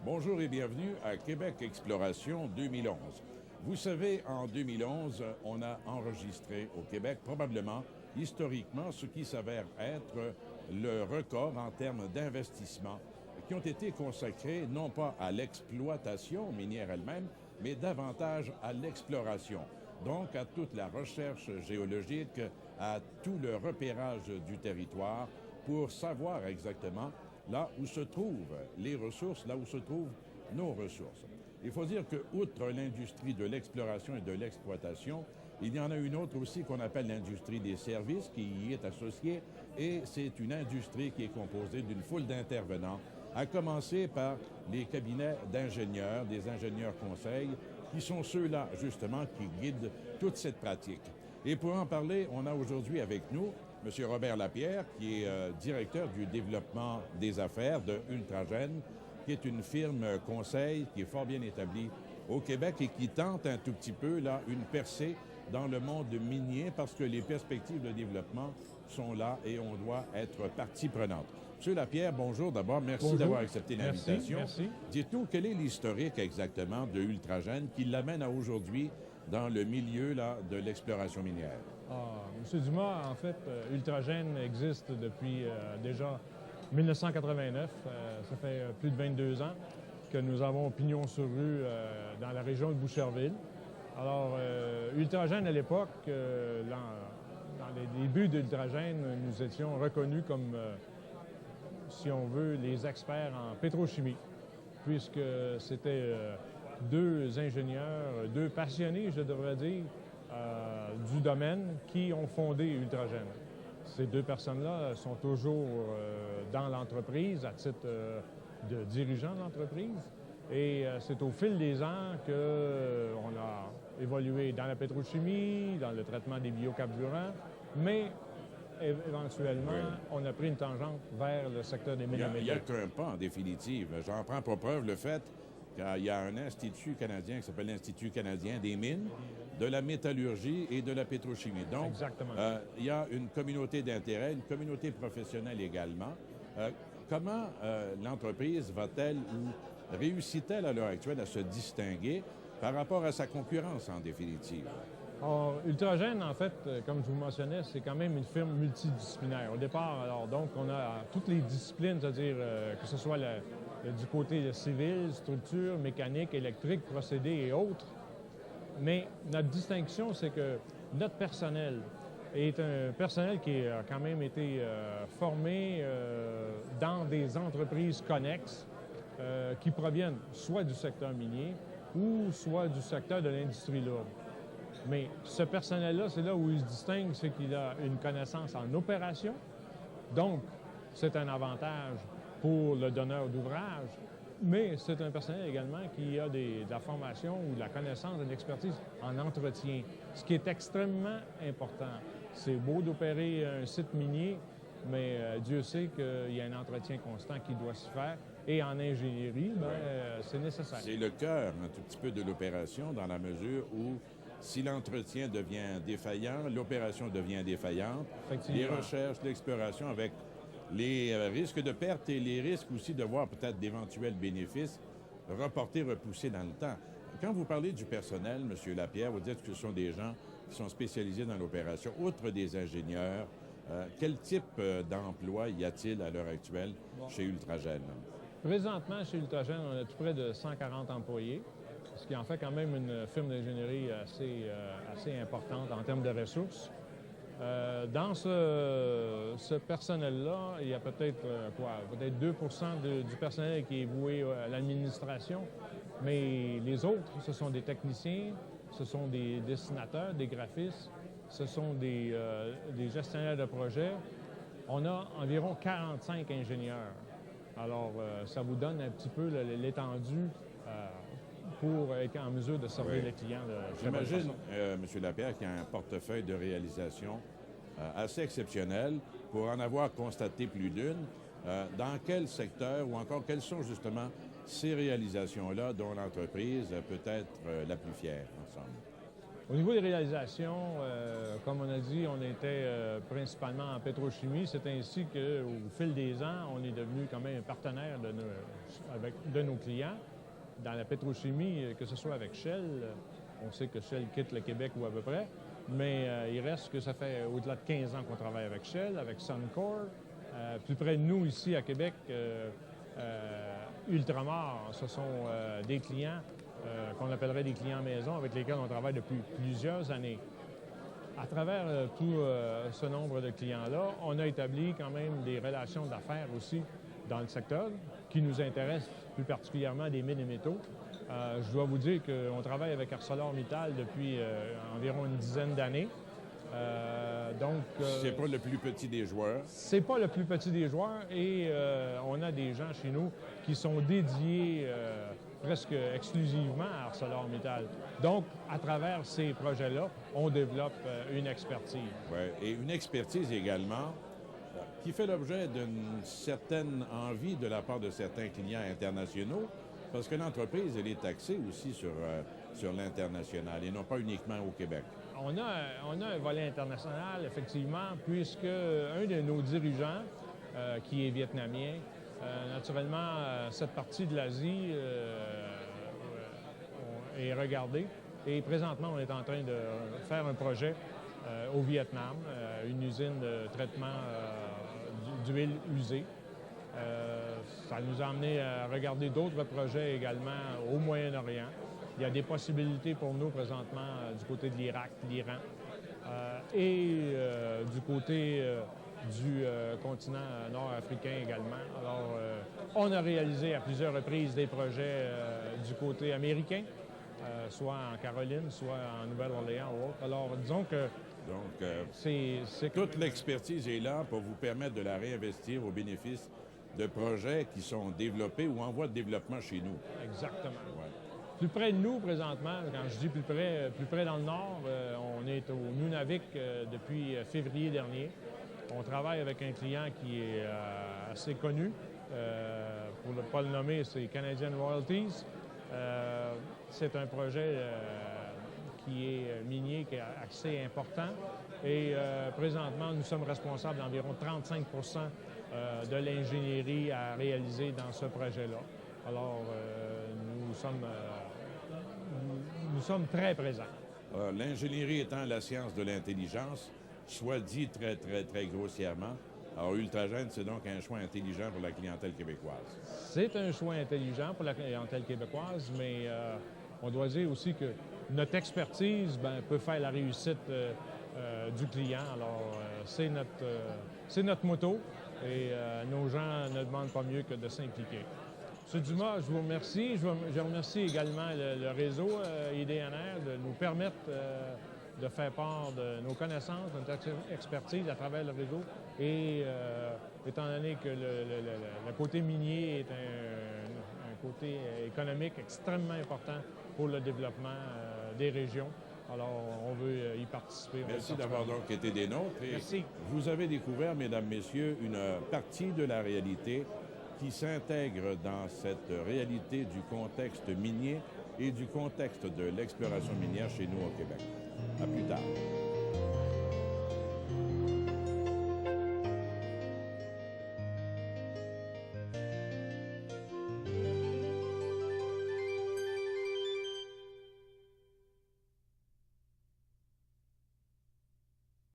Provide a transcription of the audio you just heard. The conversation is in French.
Bonjour et bienvenue à Québec Exploration 2011. Vous savez, en 2011, on a enregistré au Québec, probablement, historiquement, ce qui s'avère être le record en termes d'investissement qui ont été consacrés non pas à l'exploitation minière elle-même, mais davantage à l'exploration. Donc, à toute la recherche géologique, à tout le repérage du territoire pour savoir exactement là où se trouvent les ressources, là où se trouvent nos ressources. Il faut dire que, outre l'industrie de l'exploration et de l'exploitation, il y en a une autre aussi qu'on appelle l'industrie des services qui y est associée, et c'est une industrie qui est composée d'une foule d'intervenants, à commencer par les cabinets d'ingénieurs, des ingénieurs conseils, qui sont ceux-là, justement, qui guident toute cette pratique. Et pour en parler, on a aujourd'hui avec nous M. Robert Lapierre, qui est directeur du développement des affaires de Ultragène, qui est une firme conseil qui est fort bien établie au Québec et qui tente un tout petit peu, là, une percée dans le monde minier parce que les perspectives de développement sont là et on doit être partie prenante. M. Lapierre, bonjour d'abord. Merci d'avoir accepté l'invitation. Merci. Dites-nous, quel est l'historique exactement de Ultragène qui l'amène à aujourd'hui dans le milieu là, de l'exploration minière? Monsieur Dumas, en fait, Ultragène existe depuis déjà 1989. Ça fait plus de 22 ans que nous avons pignon sur rue dans la région de Boucherville. Alors, Ultragène, à l'époque, dans les débuts d'Ultragène, nous étions reconnus comme, si on veut, les experts en pétrochimie, puisque c'était deux ingénieurs, deux passionnés, je devrais dire, du domaine qui ont fondé Ultragène. Ces deux personnes-là sont toujours dans l'entreprise à titre de dirigeants de l'entreprise. Et c'est au fil des ans qu'on a évolué dans la pétrochimie, dans le traitement des biocarburants, mais éventuellement, on a pris une tangente vers le secteur des mines. Il y a qu'un pas, en définitive. J'en prends pour preuve le fait qu'il y a un institut canadien qui s'appelle l'Institut canadien des mines, de la métallurgie et de la pétrochimie. Donc, exactement. Il y a une communauté d'intérêt, une communauté professionnelle également. Comment l'entreprise va-t-elle ou réussit-elle à l'heure actuelle à se distinguer par rapport à sa concurrence, en définitive? Alors, Ultragène, en fait, comme je vous mentionnais, c'est quand même une firme multidisciplinaire. Au départ, alors donc, on a toutes les disciplines, c'est-à-dire que ce soit du côté civil, structure, mécanique, électrique, procédés et autres. Mais notre distinction, c'est que notre personnel est un personnel qui a quand même été formé dans des entreprises connexes qui proviennent soit du secteur minier ou soit du secteur de l'industrie lourde. Mais ce personnel-là, c'est là où il se distingue, c'est qu'il a une connaissance en opération. Donc, c'est un avantage pour le donneur d'ouvrage, mais c'est un personnel également qui a de la formation ou de la connaissance, de l'expertise en entretien, ce qui est extrêmement important. C'est beau d'opérer un site minier, mais Dieu sait qu'il y a un entretien constant qui doit se faire. Et en ingénierie, c'est nécessaire. C'est le cœur un tout petit peu de l'opération dans la mesure où si l'entretien devient défaillant, l'opération devient défaillante, les recherches, l'exploration avec les risques de perte et les risques aussi de voir peut-être d'éventuels bénéfices reportés, repoussés dans le temps. Quand vous parlez du personnel, M. Lapierre, vous dites que ce sont des gens qui sont spécialisés dans l'opération. Outre des ingénieurs, quel type d'emploi y a-t-il à l'heure actuelle chez Ultragène? Présentement, chez Ultragène, on a tout près de 140 employés, ce qui en fait quand même une firme d'ingénierie assez importante en termes de ressources. Dans ce personnel-là, il y a peut-être 2 du personnel qui est voué à l'administration, mais les autres, ce sont des techniciens, ce sont des dessinateurs, des graphistes, ce sont des gestionnaires de projets. On a environ 45 ingénieurs. Alors, ça vous donne un petit peu l'étendue pour être en mesure de servir les clients de très bonne façon. J'imagine, M. Lapierre, qu'il y a un portefeuille de réalisation assez exceptionnel pour en avoir constaté plus d'une. Dans quel secteur ou encore quelles sont justement ces réalisations-là dont l'entreprise peut être la plus fière ensemble? Au niveau des réalisations, comme on a dit, on était principalement en pétrochimie. C'est ainsi qu'au fil des ans, on est devenu quand même un partenaire de nos clients. Dans la pétrochimie, que ce soit avec Shell, on sait que Shell quitte le Québec ou à peu près, mais il reste que ça fait au-delà de 15 ans qu'on travaille avec Shell, avec Suncor. Plus près de nous, ici à Québec, Ultramar, ce sont des clients qu'on appellerait des clients maison avec lesquels on travaille depuis plusieurs années. À travers tout ce nombre de clients-là, on a établi quand même des relations d'affaires aussi dans le secteur qui nous intéressent plus particulièrement des mines et métaux. Je dois vous dire qu'on travaille avec ArcelorMittal depuis environ une dizaine d'années. C'est pas le plus petit des joueurs. C'est pas le plus petit des joueurs et on a des gens chez nous qui sont dédiés presque exclusivement à ArcelorMittal. Donc, à travers ces projets-là, on développe une expertise. Ouais, et une expertise également qui fait l'objet d'une certaine envie de la part de certains clients internationaux, parce que l'entreprise, elle est axée aussi sur l'international et non pas uniquement au Québec. On a un volet international, effectivement, puisque un de nos dirigeants, qui est vietnamien, naturellement, cette partie de l'Asie est regardée. Et présentement, on est en train de faire un projet au Vietnam, une usine de traitement d'huile usée. Ça nous a amené à regarder d'autres projets également au Moyen-Orient. Il y a des possibilités pour nous présentement du côté de l'Irak, l'Iran et du côté du continent nord-africain également. Alors, on a réalisé à plusieurs reprises des projets du côté américain, soit en Caroline, soit en Nouvelle-Orléans ou autre. Alors, disons que toute l'expertise est là pour vous permettre de la réinvestir au bénéfice de projets qui sont développés ou en voie de développement chez nous. Exactement. Ouais. Plus près de nous, présentement, quand je dis plus près dans le nord, on est au Nunavik depuis février dernier. On travaille avec un client qui est assez connu. Pour ne pas le nommer, c'est Canadian Royalties. C'est un projet qui est minier, qui est assez important. Et présentement, nous sommes responsables d'environ 35 de l'ingénierie à réaliser dans ce projet-là. Alors, nous sommes très présents. L'ingénierie étant la science de l'intelligence, soit dit très, très, très grossièrement. Alors, Ultragène, c'est donc un choix intelligent pour la clientèle québécoise. C'est un choix intelligent pour la clientèle québécoise, mais on doit dire aussi que notre expertise peut faire la réussite du client. Alors, c'est notre motto et nos gens ne demandent pas mieux que de s'impliquer. M. Dumas, je vous remercie. Je remercie également le réseau IDNR de nous permettre de faire part de nos connaissances, de notre expertise à travers le réseau. Et étant donné que le côté minier est un côté économique extrêmement important pour le développement des régions, alors on veut y participer. Merci d'avoir donc été des nôtres. Et merci. Vous avez découvert, mesdames, messieurs, une partie de la réalité qui s'intègre dans cette réalité du contexte minier et du contexte de l'exploration minière chez nous au Québec. À plus tard.